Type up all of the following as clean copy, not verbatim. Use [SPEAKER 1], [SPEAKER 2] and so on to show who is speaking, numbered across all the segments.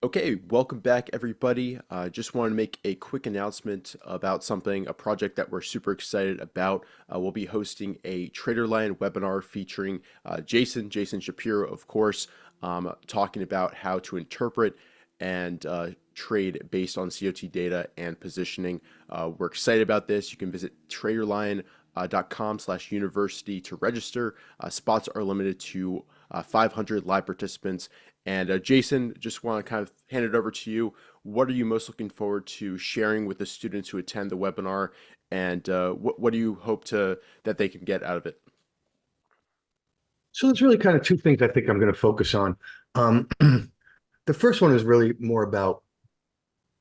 [SPEAKER 1] Okay, welcome back everybody. Just want to make a quick announcement about a project that we're super excited about. We'll be hosting a Traderline webinar featuring Jason Shapiro, of course, talking about how to interpret and trade based on COT data and positioning. We're excited about this. You can visit traderline.com/university to register. Spots are limited to 500 live participants. And Jason, just want to kind of hand it over to you. What are you most looking forward to sharing with the students who attend the webinar, and what do you hope that they can get out of it?
[SPEAKER 2] So there's really kind of two things I think I'm going to focus on. Um, the first one is really more about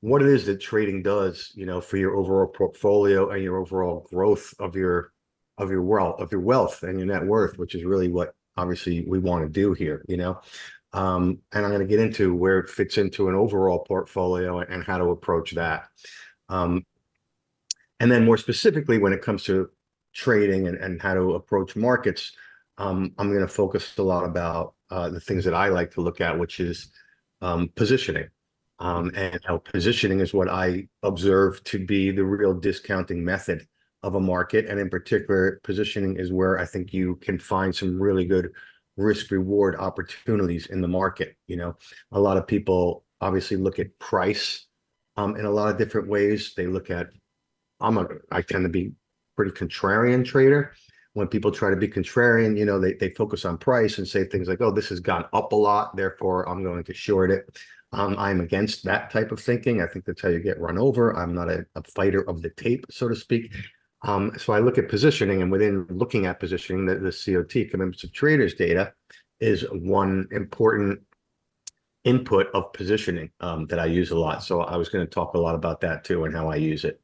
[SPEAKER 2] what it is that trading does, for your overall portfolio and your overall growth of your wealth and your net worth, which is really what obviously we want to do here. And I'm going to get into where it fits into an overall portfolio and how to approach that. Um, and then more specifically, when it comes to trading and how to approach markets, I'm going to focus a lot about the things that I like to look at, which is positioning. And how positioning is what I observe to be the real discounting method of a market. And in particular, positioning is where I think you can find some really good risk reward opportunities in the market. A lot of people obviously look at price in a lot of different ways. I tend to be pretty contrarian trader. When people try to be contrarian, they focus on price and say things like, oh, this has gone up a lot, therefore I'm going to short it. I'm against that type of thinking. I think that's how you get run over. I'm not a fighter of the tape, so to speak. So I look at positioning, and within looking at positioning, the COT, commitments of traders data, is one important input of positioning that I use a lot. So I was going to talk a lot about that too and how I use it.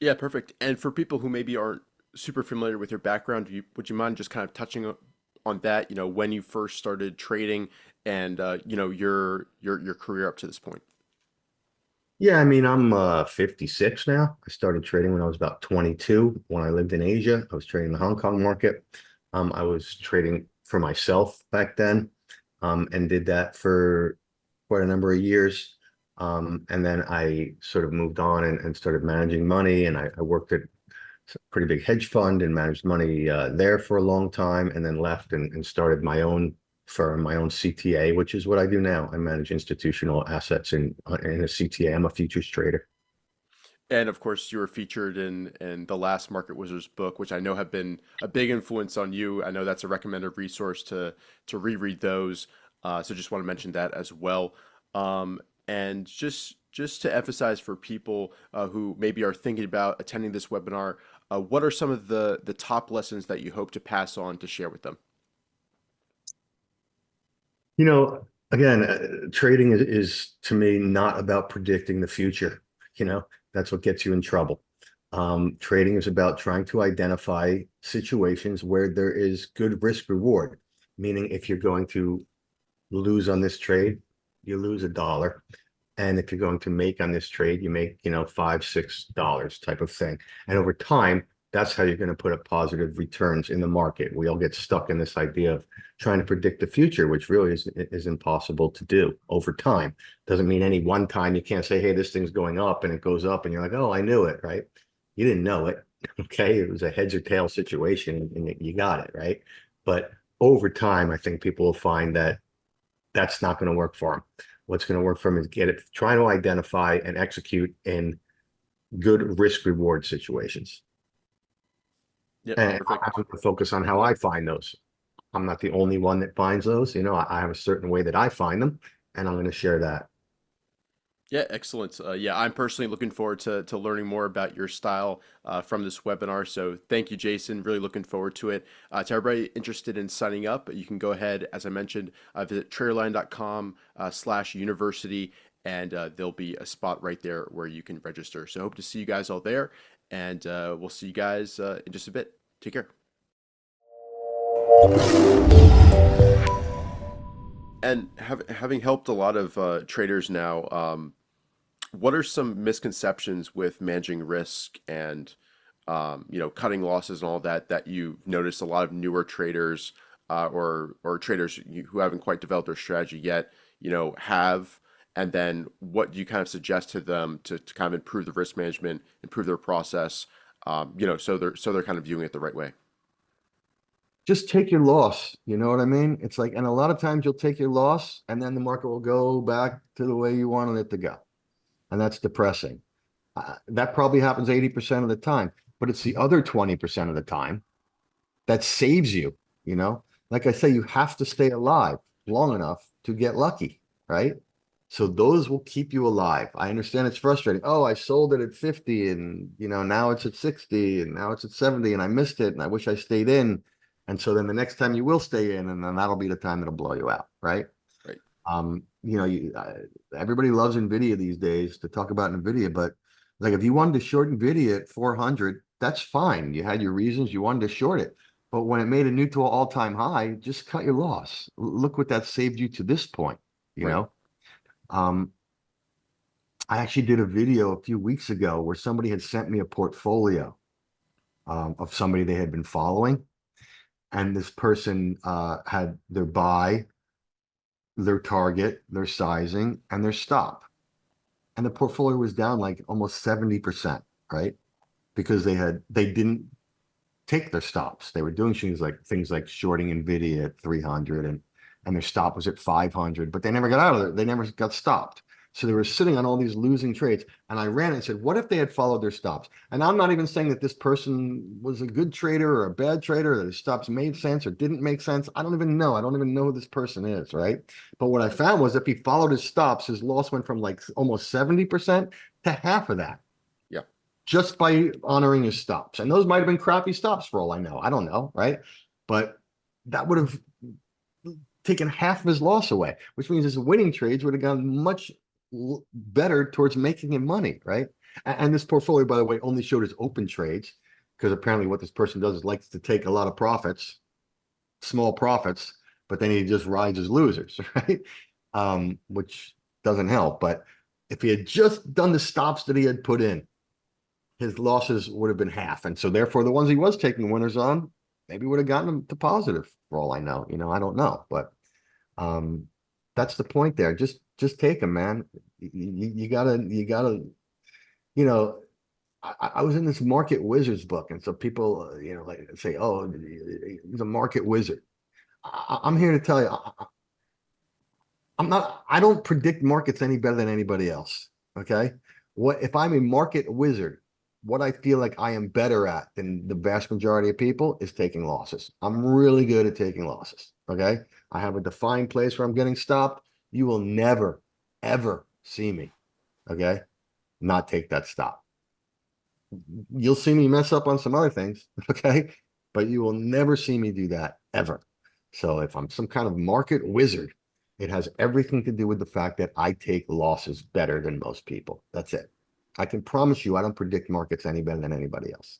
[SPEAKER 1] Yeah, perfect. And for people who maybe aren't super familiar with your background, would you mind just kind of touching on that? When you first started trading and your career up to this point.
[SPEAKER 2] Yeah, I mean, I'm 56 now. I started trading when I was about 22. When I lived in Asia, I was trading the Hong Kong market. I was trading for myself back then, and did that for quite a number of years. And then I sort of moved on and started managing money, and I worked at a pretty big hedge fund and managed money there for a long time, and then left and started my own firm, my own CTA, which is what I do now. I manage institutional assets in a CTA. I'm a futures trader.
[SPEAKER 1] And of course, you were featured in the last Market Wizards book, which I know have been a big influence on you. I know that's a recommended resource to reread those. So just want to mention that as well. And just to emphasize for people who maybe are thinking about attending this webinar, what are some of the top lessons that you hope to pass on to share with them?
[SPEAKER 2] Again, trading is to me not about predicting the future. That's what gets you in trouble. Trading is about trying to identify situations where there is good risk reward, meaning if you're going to lose on this trade, you lose $1. And if you're going to make on this trade, you make, $5, $6 type of thing. And over time, that's how you're going to put up positive returns in the market. We all get stuck in this idea of trying to predict the future, which really is impossible to do over time. Doesn't mean any one time you can't say, hey, this thing's going up and it goes up and you're like, oh, I knew it, right? You didn't know it. Okay. It was a heads or tail situation and you got it, right? But over time, I think people will find that that's not going to work for them. What's going to work for them is trying to identify and execute in good risk reward situations.
[SPEAKER 1] Yep,
[SPEAKER 2] And I
[SPEAKER 1] perfect.
[SPEAKER 2] have to focus on how I find those. I'm not the only one that finds those. I have a certain way that I find them, and I'm going to share that.
[SPEAKER 1] Yeah, excellent. Yeah, I'm personally looking forward to learning more about your style from this webinar. So thank you, Jason. Really looking forward to it. To everybody interested in signing up, you can go ahead, as I mentioned, visit traderline.com/university, and there'll be a spot right there where you can register. So hope to see you guys all there, and we'll see you guys in just a bit. Take care. And having helped a lot of traders now, what are some misconceptions with managing risk and cutting losses and all that you've noticed a lot of newer traders or traders who haven't quite developed their strategy yet, have? And then what do you kind of suggest to them to kind of improve the risk management, improve their process, so they're kind of viewing it the right way.
[SPEAKER 2] Just take your loss. You know what I mean? It's like, and a lot of times you'll take your loss and then the market will go back to the way you wanted it to go. And that's depressing. That probably happens 80% of the time, but it's the other 20% of the time that saves you, you know? Like I say, you have to stay alive long enough to get lucky, right? So those will keep you alive. I understand it's frustrating. Oh, I sold it at 50 and now it's at 60 and now it's at 70 and I missed it and I wish I stayed in. And so then the next time you will stay in and then that'll be the time that'll blow you out, right?
[SPEAKER 1] Right.
[SPEAKER 2] Everybody loves Nvidia these days to talk about Nvidia, but like if you wanted to short Nvidia at 400, that's fine. You had your reasons you wanted to short it. But when it made a new to all-time high, just cut your loss. Look what that saved you to this point, you
[SPEAKER 1] Right.
[SPEAKER 2] know? Um, I actually did a video a few weeks ago where somebody had sent me a portfolio of somebody they had been following. And this person had their buy, their target, their sizing, and their stop. And the portfolio was down like almost 70%, right? Because they didn't take their stops. They were doing things like shorting Nvidia at 300 and their stop was at 500, but they never got out of it. They never got stopped. So they were sitting on all these losing trades. And I ran and said, what if they had followed their stops? And I'm not even saying that this person was a good trader or a bad trader, that his stops made sense or didn't make sense. I don't even know. I don't even know who this person is, right? But what I found was if he followed his stops, his loss went from like almost 70% to half of that
[SPEAKER 1] Yeah.
[SPEAKER 2] just by honoring his stops. And those might have been crappy stops for all I know. I don't know, right? But that would have taken half of his loss away, which means his winning trades would have gone much better towards making him money, right? And this portfolio, by the way, only showed his open trades because apparently what this person does is likes to take a lot of profits, small profits, but then he just rides as losers, right? Which doesn't help. But if he had just done the stops that he had put in, his losses would have been half. And so therefore the ones he was taking winners on, maybe would have gotten him to positive for all I know. I don't know. But um that's the point there. Just take them, man. You gotta, you know, I was in this Market Wizards book, and so people, like say, oh, he's a market wizard. I'm here to tell you, I'm not, I don't predict markets any better than anybody else. Okay. What if I'm a market wizard? What I feel like I am better at than the vast majority of people is taking losses. I'm really good at taking losses. Okay. I have a defined place where I'm getting stopped. You will never, ever see me. Okay. Not take that stop. You'll see me mess up on some other things. Okay. But you will never see me do that ever. So if I'm some kind of market wizard, it has everything to do with the fact that I take losses better than most people. That's it. I can promise you I don't predict markets any better than anybody else.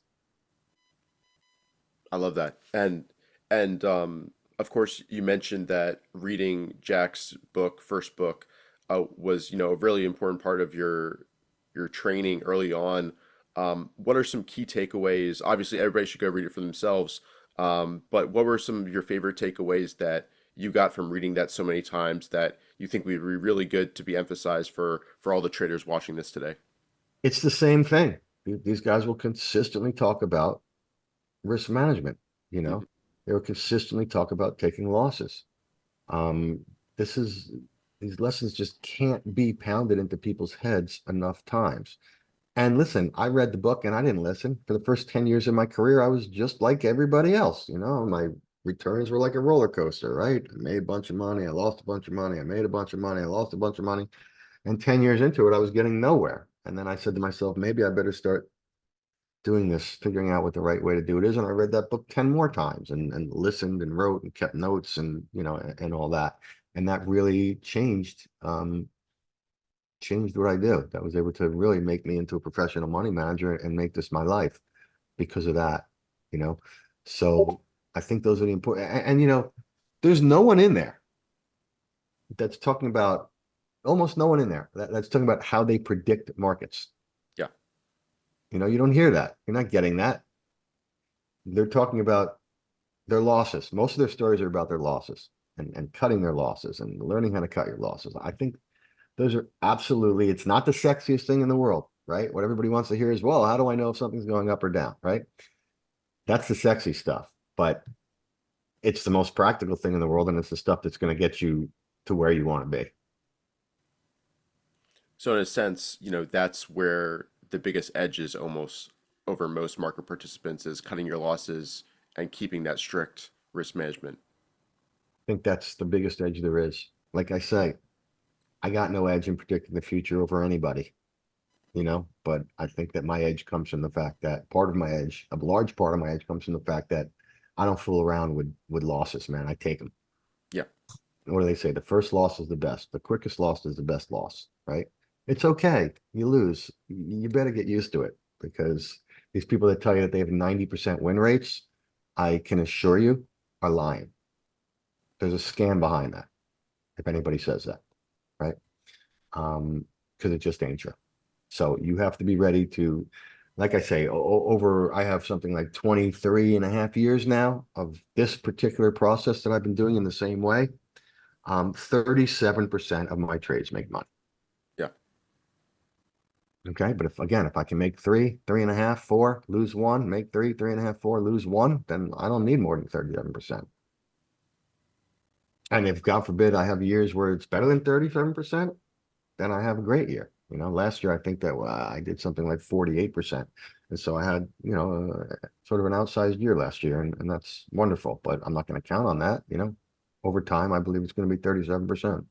[SPEAKER 1] I love that. And of course you mentioned that reading Jack's book, first book, was, a really important part of your training early on. What are some key takeaways? Obviously, everybody should go read it for themselves. But what were some of your favorite takeaways that you got from reading that so many times that you think would be really good to be emphasized for all the traders watching this today?
[SPEAKER 2] It's the same thing. These guys will consistently talk about risk management, you
[SPEAKER 1] Mhm.
[SPEAKER 2] know. They will consistently talk about taking losses. Um, this is these lessons just can't be pounded into people's heads enough times. And listen, I read the book and I didn't listen. For the first 10 years of my career, I was just like everybody else. My returns were like a roller coaster, right? I made a bunch of money, I lost a bunch of money, I made a bunch of money, I lost a bunch of money. And 10 years into it, I was getting nowhere. And then I said to myself, maybe I better start doing this, figuring out what the right way to do it is. And I read that book 10 more times and listened and wrote and kept notes and all that. And that really changed what I do. That was able to really make me into a professional money manager and make this my life because of that, you know. So I think those are the important there's no one in there that's talking about almost no one in there that's talking about how they predict markets.
[SPEAKER 1] Yeah.
[SPEAKER 2] You don't hear that. You're not getting that. They're talking about their losses. Most of their stories are about their losses and cutting their losses and learning how to cut your losses. I think Those are absolutely, it's not the sexiest thing in the world, right? What everybody wants to hear is, well, how do I know if something's going up or down, right? That's the sexy stuff, but it's the most practical thing in the world, and it's the stuff that's going to get you to where you want to be.
[SPEAKER 1] So in a sense, that's where the biggest edge is almost over most market participants is cutting your losses and keeping that strict risk management.
[SPEAKER 2] I think that's the biggest edge there is. Like I say, I got no edge in predicting the future over anybody, but I think that my edge comes from the fact that part of my edge, a large part of my edge comes from the fact that I don't fool around with losses, man. I take them.
[SPEAKER 1] Yeah.
[SPEAKER 2] What do they say? The first loss is the best. The quickest loss is the best loss, right? It's okay. You lose. You better get used to it, because these people that tell you that they have 90% win rates, I can assure you, are lying. There's a scam behind that, if anybody says that, right? Because it just ain't true. So you have to be ready to, like I say, I have something like 23 and a half years now of this particular process that I've been doing in the same way. 37% of my trades make money.
[SPEAKER 1] Yeah.
[SPEAKER 2] Okay. But if I can make three, three and a half, four, lose one, make three, three and a half, four, lose one, then I don't need more than 37%. And if God forbid I have years where it's better than 37%, then I have a great year. Last year I think that I did something like 48%. And so I had, sort of an outsized year last year, and that's wonderful, but I'm not going to count on that. Over time, I believe it's going to be 37%.